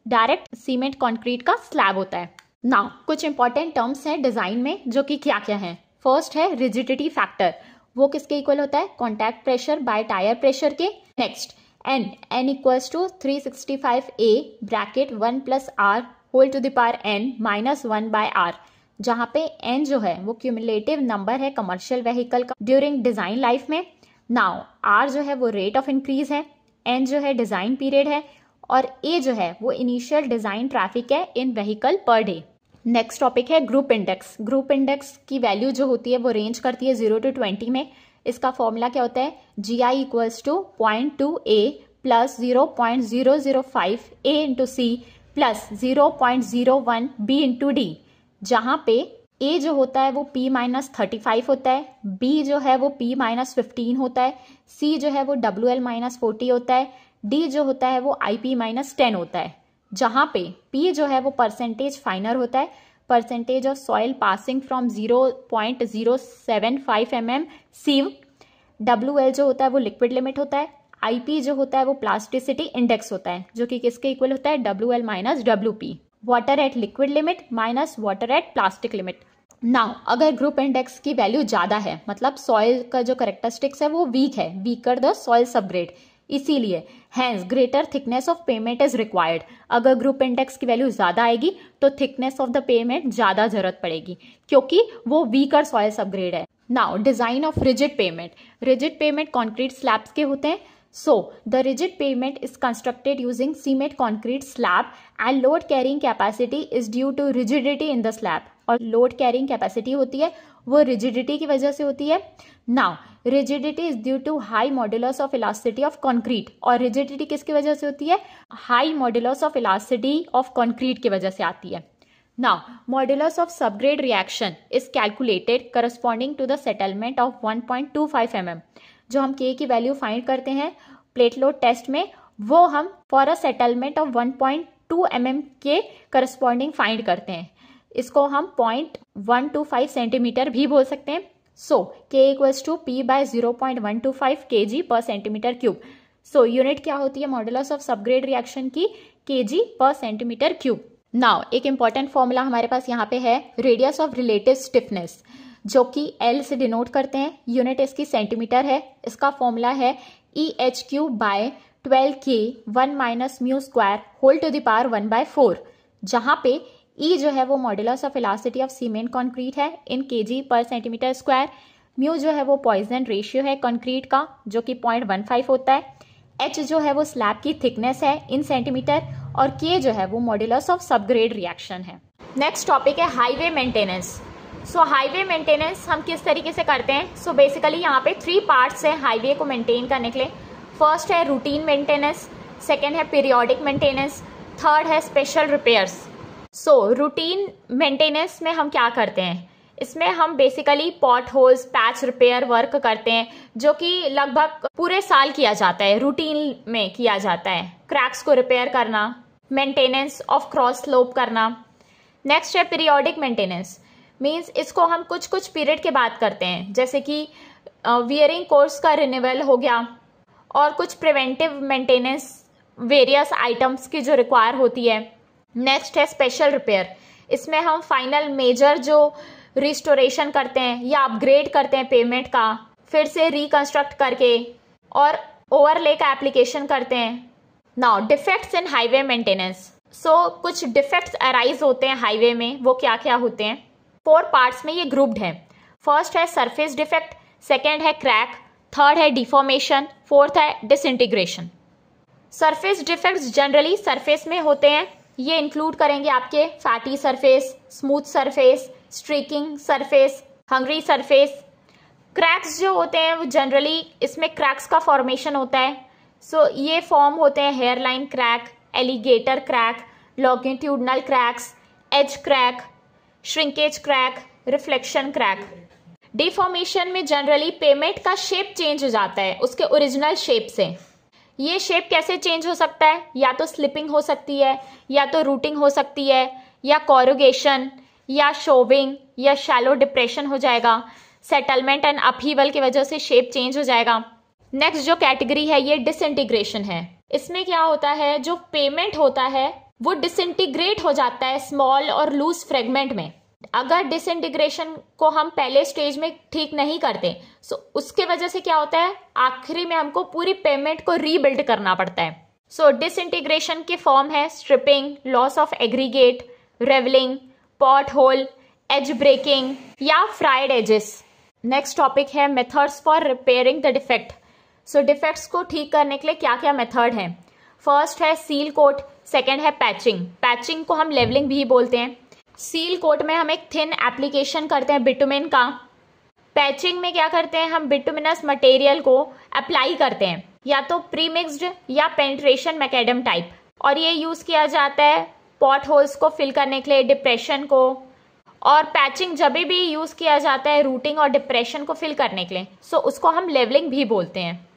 डायरेक्ट सीमेंट कंक्रीट का स्लैब होता है। नाउ कुछ इंपॉर्टेंट टर्म्स हैं डिजाइन में जो कि क्या क्या हैं। फर्स्ट है रिजिडिटी फैक्टर। वो किसके इक्वल होता है? Contact pressure by tyre pressure के। Next n equals to 365a bracket 1 + r whole to the power n -1 by r, जहां पे n जो है वो क्यूमुलेटिव नंबर है कमर्शियल व्हीकल का ड्यूरिंग डिजाइन लाइफ में। नाउ आर जो है वो रेट ऑफ इंक्रीज है, एन जो है डिजाइन पीरियड है, और ए जो है वो इनिशियल डिजाइन ट्रैफिक है in vehicle per day. Next topic है ग्रुप इंडेक्स। ग्रुप इंडेक्स की वैल्यू जो होती है वो रेंज करती है 0 to 20 में। इसका फॉर्मूला क्या होता है, GI equals to 0.2A plus 0.005 A into C plus 0.01 B into D, जहाँ पे A जो होता है वो P-35 होता है, B जो है वो P-15 होता है, C जो है वो WL-40 होता है, D जो होता है वो IP-10 होता है, जहाँ पे P जो है वो परसेंटेज फाइनर होता है, percentage of soil passing from 0.075 mm सीव, WL जो होता है वो लिक्विड लिमिट होता है, IP जो होता है वो प्लास्टिसिटी इंडेक्स होता है, जो कि किसके इक्वल होता है, WL minus WP, water at liquid limit minus water at plastic limit. Now अगर ग्रुप इंडेक्स की वैल्यू ज्यादा है, मतलब सॉइल का जो करेक्टरिस्टिक्स है वो वीक है, वीकर द सॉइल सबग्रेड, इसीलिए hence greater thickness of pavement is required. अगर ग्रुप इंडेक्स की वैल्यू ज्यादा आएगी तो थिकनेस ऑफ द पेमेंट ज्यादा जरूरत पड़ेगी, क्योंकि वो वीकर सॉइल सबग्रेड है। Now design of rigid payment. Rigid payment concrete slabs के होते हैं। So, the rigid pavement is constructed using cement concrete slab and load carrying capacity is due to rigidity in the slab. और load carrying capacity होती है वो rigidity की वजह से होती है। Now, rigidity is due to high modulus of elasticity of concrete. और rigidity किसकी वजह से होती है, high modulus of elasticity of concrete की वजह से आती है। Now, modulus of subgrade reaction is calculated corresponding to the settlement of 1.25 mm. जो हम K की वैल्यू फाइंड करते हैं प्लेट लोड टेस्ट में, वो हम for a settlement of 1.2 mm के करस्पॉन्डिंग फाइंड करते हैं। इसको हम 0.125 सेंटीमीटर भी बोल सकते हैं। So K equals to P by 0.125 kg पर सेंटीमीटर क्यूब। सो यूनिट क्या होती है मॉडुलस ऑफ सबग्रेड रिएक्शन की, kg पर सेंटीमीटर क्यूब। नाउ एक इंपॉर्टेंट फॉर्मूला हमारे पास यहाँ पे है, रेडियस ऑफ रिलेटिव स्टिफनेस, जो कि L से डिनोट करते हैं, यूनिट इसकी सेंटीमीटर है। इसका फॉर्मूला है EH³ by 12K 1 minus mu square whole to the power 1/4, जहाँ पे E जो है वो modulus of elasticity of cement concrete है इन kg पर सेंटीमीटर स्क्वायर, म्यू जो है वो पॉइजन रेशियो है कॉन्क्रीट का जो कि 0.15 होता है, H जो है वो स्लैब की थिकनेस है इन सेंटीमीटर, और K जो है वो मॉडुलस ऑफ सबग्रेड रिएक्शन है। नेक्स्ट टॉपिक है हाईवे मेंटेनेंस। सो हाईवे मेंटेनेंस हम किस तरीके से करते हैं, सो बेसिकली यहाँ पे 3 पार्ट्स हैं हाईवे को मेंटेन करने के लिए। फर्स्ट है रूटीन मेंटेनेंस, सेकेंड है पीरियोडिक मेंटेनेंस, थर्ड है स्पेशल रिपेयर्स। सो रूटीन मेंटेनेंस में हम क्या करते हैं, इसमें हम basically pot holes patch repair work करते हैं, जो कि लगभग पूरे साल किया जाता है, रूटीन में किया जाता है। क्रैक्स को रिपेयर करना, मेंटेनेंस ऑफ क्रॉस स्लोप करना। नेक्स्ट है पीरियोडिक मेंटेनेंस, मीन्स इसको हम कुछ कुछ पीरियड के बाद करते हैं, जैसे कि वियरिंग कोर्स का रिन्यूअल हो गया, और कुछ प्रिवेंटिव मेंटेनेंस वेरियस आइटम्स की जो रिक्वायर होती है। नेक्स्ट है स्पेशल रिपेयर, इसमें हम फाइनल मेजर जो रिस्टोरेशन करते हैं या अपग्रेड करते हैं पेमेंट का, फिर से रिकंस्ट्रक्ट करके और ओवरले का एप्लीकेशन करते हैं। Now defects in highway maintenance. So कुछ डिफेक्ट्स अराइज होते हैं हाईवे में, वो क्या क्या होते हैं, 4 पार्ट्स में ये ग्रुप्ड है। फर्स्ट है सरफेस डिफेक्ट, सेकेंड है क्रैक, थर्ड है डिफॉर्मेशन, फोर्थ है disintegration. Surface defects generally surface में होते हैं, ये इंक्लूड करेंगे आपके fatty surface, smooth surface, streaking surface, hungry surface. Cracks जो होते हैं वो जनरली इसमें क्रैक्स का फॉर्मेशन होता है। सो ये फॉर्म होते हैं hair line crack, alligator crack, longitudinal cracks, edge crack, shrinkage crack, reflection crack. Deformation में जनरली पेमेंट का शेप चेंज हो जाता है उसके ओरिजिनल शेप से। ये शेप कैसे चेंज हो सकता है, या तो स्लिपिंग हो सकती है, या तो रूटिंग हो सकती है, या कॉरुगेशन, या शोविंग, या शैलो डिप्रेशन हो जाएगा। सेटलमेंट एंड अपहीवल की वजह से शेप चेंज हो जाएगा। नेक्स्ट जो कैटेगरी है ये डिसइंटीग्रेशन है। इसमें क्या होता है, जो पेमेंट होता है वो डिसइंटीग्रेट हो जाता है स्मॉल और लूज फ्रेगमेंट में। अगर डिसइंटीग्रेशन को हम पहले स्टेज में ठीक नहीं करते, सो उसके वजह से क्या होता है, आखिरी में हमको पूरी पेमेंट को रीबिल्ड करना पड़ता है। सो डिसइंटीग्रेशन के फॉर्म है stripping, loss of aggregate, ravelling, pothole, edge breaking या फ्राइड एजेस। नेक्स्ट टॉपिक है methods for repairing the defect. So defects को ठीक करने के लिए क्या क्या मेथड है। फर्स्ट है सील कोट, सेकेंड है पैचिंग। पैचिंग को हम लेवलिंग भी बोलते हैं। सील कोट में हम एक थिन एप्लीकेशन करते हैं बिटुमिन का। पैचिंग में क्या करते हैं, हम बिटुमिनस मटेरियल को अप्लाई करते हैं, या तो प्री मिक्स्ड या पेनिट्रेशन मैकेडम टाइप, और ये यूज किया जाता है पॉट होल्स को फिल करने के लिए, डिप्रेशन को। और पैचिंग जब भी यूज किया जाता है रूटिंग और डिप्रेशन को फिल करने के लिए, सो उसको हम लेवलिंग भी बोलते हैं।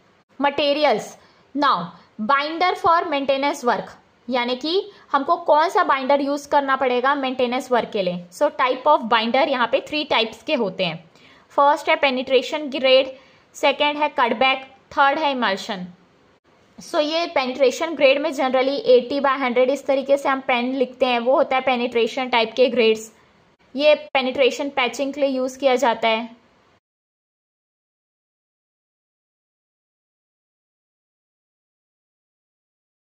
Materials, now binder for maintenance work, यानी कि हमको कौन सा बाइंडर यूज करना पड़ेगा मेंटेनेंस वर्क के लिए। सो टाइप ऑफ बाइंडर यहाँ पे 3 टाइप्स के होते हैं। फर्स्ट है पेनिट्रेशन ग्रेड, सेकेंड है कटबैक, थर्ड है इमल्शन। सो ये पेनिट्रेशन ग्रेड में जनरली 80/100 इस तरीके से हम पेन लिखते हैं, वो होता है पेनिट्रेशन टाइप के ग्रेड्स। ये पेनिट्रेशन पैचिंग के लिए यूज किया जाता है।